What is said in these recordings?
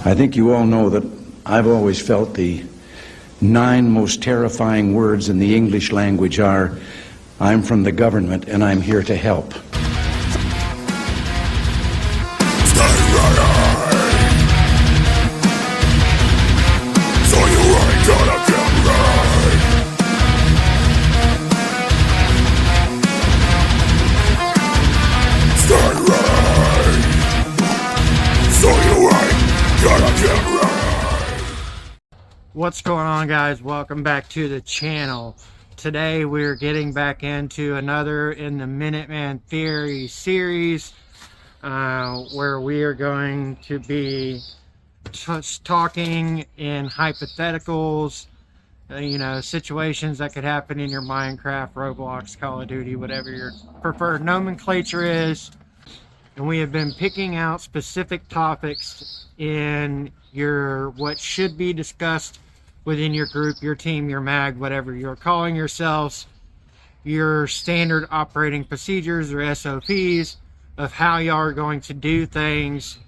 I think you all know that I've always felt the 9 most terrifying words in the English language are, "I'm from the government and I'm here to help." What's going on, guys? Welcome back to the channel. Today we're getting back into another in the Minutemen Theory series, where we are going to be talking in hypotheticals, situations that could happen in your Minecraft, Roblox, Call of Duty, whatever your preferred nomenclature is. And we have been picking out specific topics in your what should be discussed within your group, your team, your mag, whatever you're calling yourselves, your standard operating procedures or SOPs of how y'all are going to do things.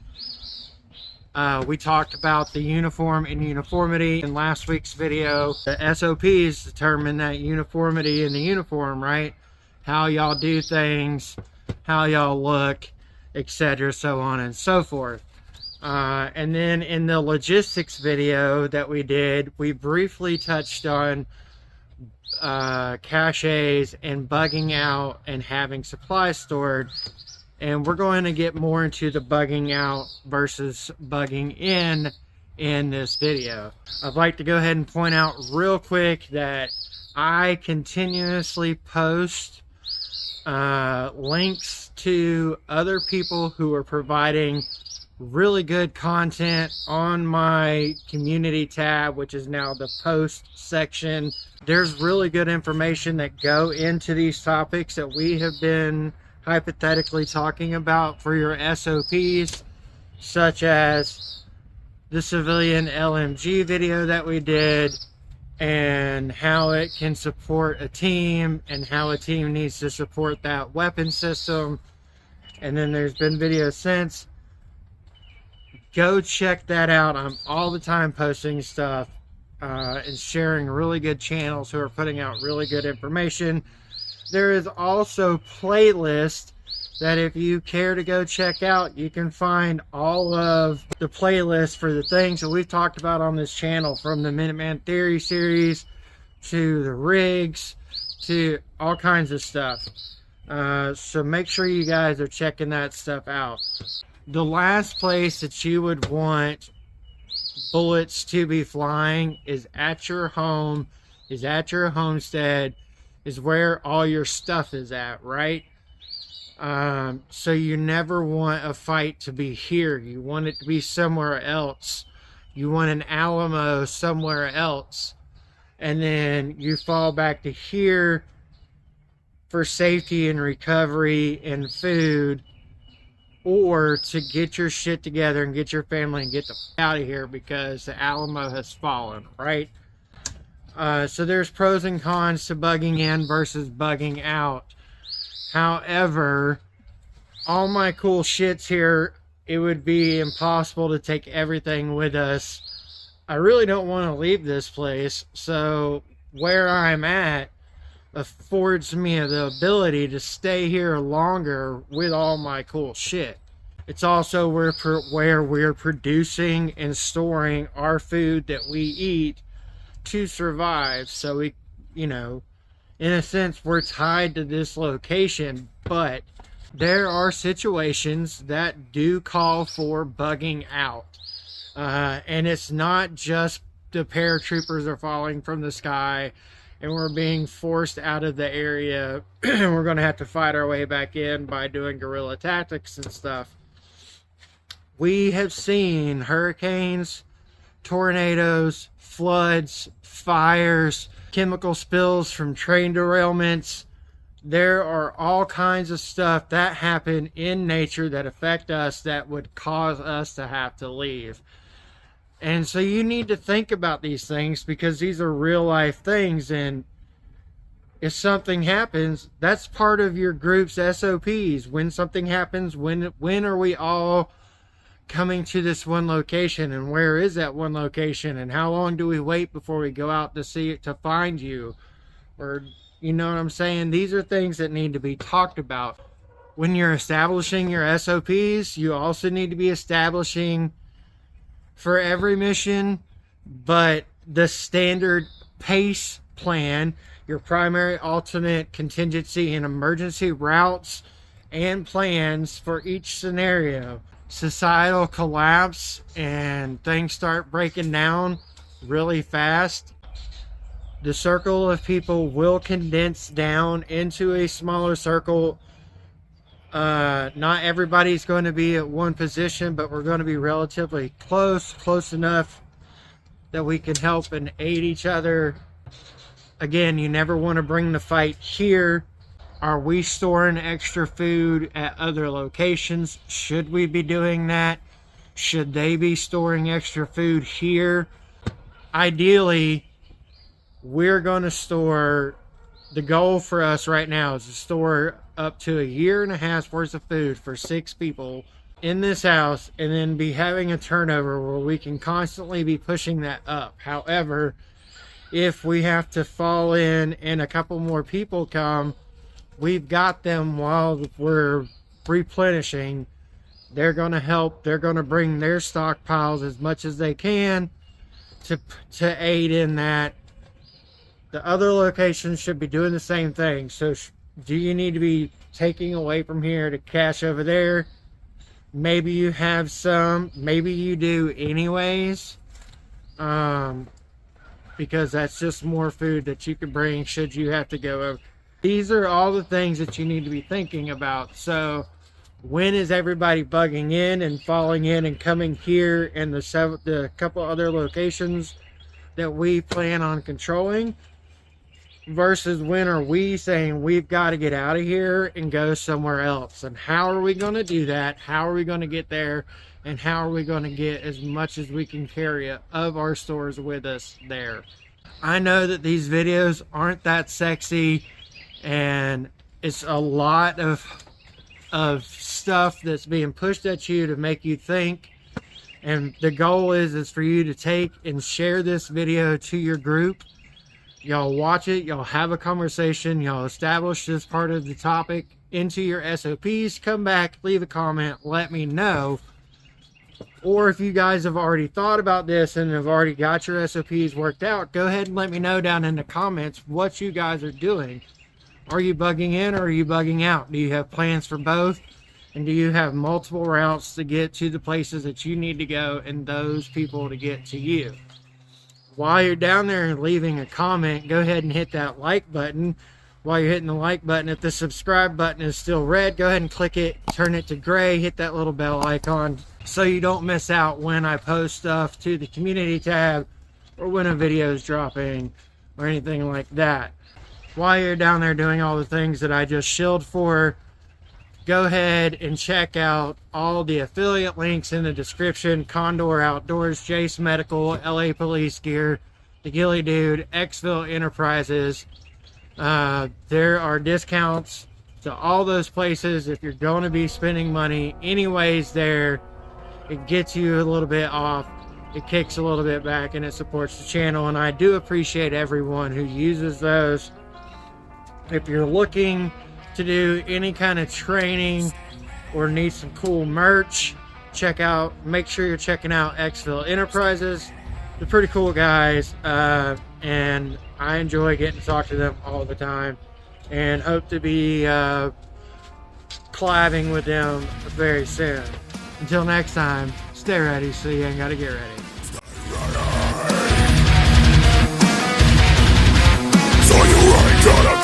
We talked about the uniform and uniformity in last week's video. The SOPs determine that uniformity in the uniform, right? How y'all do things, how y'all look, etc., so on and so forth. And then in the logistics video that we did, we briefly touched on caches and bugging out and having supplies stored. And we're going to get more into the bugging out versus bugging in this video. I'd like to go ahead and point out real quick that I continuously post links to other people who are providing really good content on my community tab, which is now the post section. There's really good information that go into these topics that we have been hypothetically talking about for your SOPs, such as the civilian LMG video that we did, and how it can support a team and how a team needs to support that weapon system. And then there's been videos since. Go check that out. I'm all the time posting stuff and sharing really good channels who are putting out really good information. There is also playlists that if you care to go check out, you can find all of the playlists for the things that we've talked about on this channel, from the Minutemen Theory series to the rigs to all kinds of stuff. So make sure you guys are checking that stuff out. The last place that you would want bullets to be flying is at your home, is at your homestead, is where all your stuff is at, right? So you never want a fight to be here. You want it to be somewhere else. You want an Alamo somewhere else. And then you fall back to here for safety and recovery and food, or to get your shit together and get your family and get the f out of here because the Alamo has fallen, right? So there's pros and cons to bugging in versus bugging out. However, all my cool shits here, it would be impossible to take everything with us. I really don't want to leave this place, so where I'm at affords me the ability to stay here longer with all my cool shit. It's also where we're producing and storing our food that we eat to survive. So we, in a sense, we're tied to this location, but there are situations that do call for bugging out. And it's not just the paratroopers are falling from the sky and we're being forced out of the area and we're going to have to fight our way back in by doing guerrilla tactics and stuff. We have seen hurricanes, tornadoes, floods, fires, chemical spills from train derailments. There are all kinds of stuff that happen in nature that affect us that would cause us to have to leave. And so you need to think about these things because these are real life things, and if something happens, that's part of your group's SOPs. When something happens, when are we all coming to this one location, and where is that one location, and how long do we wait before we go out to see it, to find you, or you know what I'm saying? These are things that need to be talked about. When you're establishing your SOPs, you also need to be establishing for every mission, but the standard PACE plan, your primary, alternate, contingency, and emergency routes and plans for each scenario. Societal collapse and things start breaking down really fast. The circle of people will condense down into a smaller circle. Not everybody's going to be at one position, but we're going to be relatively close enough that we can help and aid each other. Again, you never want to bring the fight here. Are we storing extra food at other locations? Should we be doing that? Should they be storing extra food here? Ideally, we're going to store, the goal for us right now is to store up to 1.5 years worth of food for 6 people in this house, and then be having a turnover where we can constantly be pushing that up. However, if we have to fall in and a couple more people come, we've got them while we're replenishing. They're going to help. They're going to bring their stockpiles as much as they can to aid in that. The other locations should be doing the same thing. So do you need to be taking away from here to cash over there? Maybe you have some. Maybe you do anyways. Because that's just more food that you can bring should you have to go over. These are all the things that you need to be thinking about. So when is everybody bugging in and falling in and coming here and the couple other locations that we plan on controlling, versus when are we saying we've got to get out of here and go somewhere else? And how are we going to do that? How are we going to get there? And how are we going to get as much as we can carry of our stores with us there? I know that these videos aren't that sexy, and it's a lot of stuff that's being pushed at you to make you think. And the goal is for you to take and share this video to your group. Y'all watch it, y'all have a conversation, y'all establish this part of the topic into your SOPs, come back, leave a comment, let me know. Or if you guys have already thought about this and have already got your SOPs worked out, go ahead and let me know down in the comments what you guys are doing. Are you bugging in or are you bugging out? Do you have plans for both? And do you have multiple routes to get to the places that you need to go and those people to get to you? While you're down there and leaving a comment, go ahead and hit that like button. While you're hitting the like button, if the subscribe button is still red, go ahead and click it, turn it to gray, hit that little bell icon so you don't miss out when I post stuff to the community tab or when a video is dropping or anything like that. While you're down there doing all the things that I just shilled for, go ahead and check out all the affiliate links in the description. Condor Outdoors, Jace Medical, LA Police Gear, The Gilly Dude, Xville Enterprises. There are discounts to all those places if you're going to be spending money anyways there. It gets you a little bit off, it kicks a little bit back, and it supports the channel, and I do appreciate everyone who uses those. If you're looking to do any kind of training or need some cool merch, make sure you're checking out Xville Enterprises. They're pretty cool guys, and I enjoy getting to talk to them all the time, and hope to be collabing with them very soon. Until next time, stay ready so you ain't gotta get ready. So you ain't gonna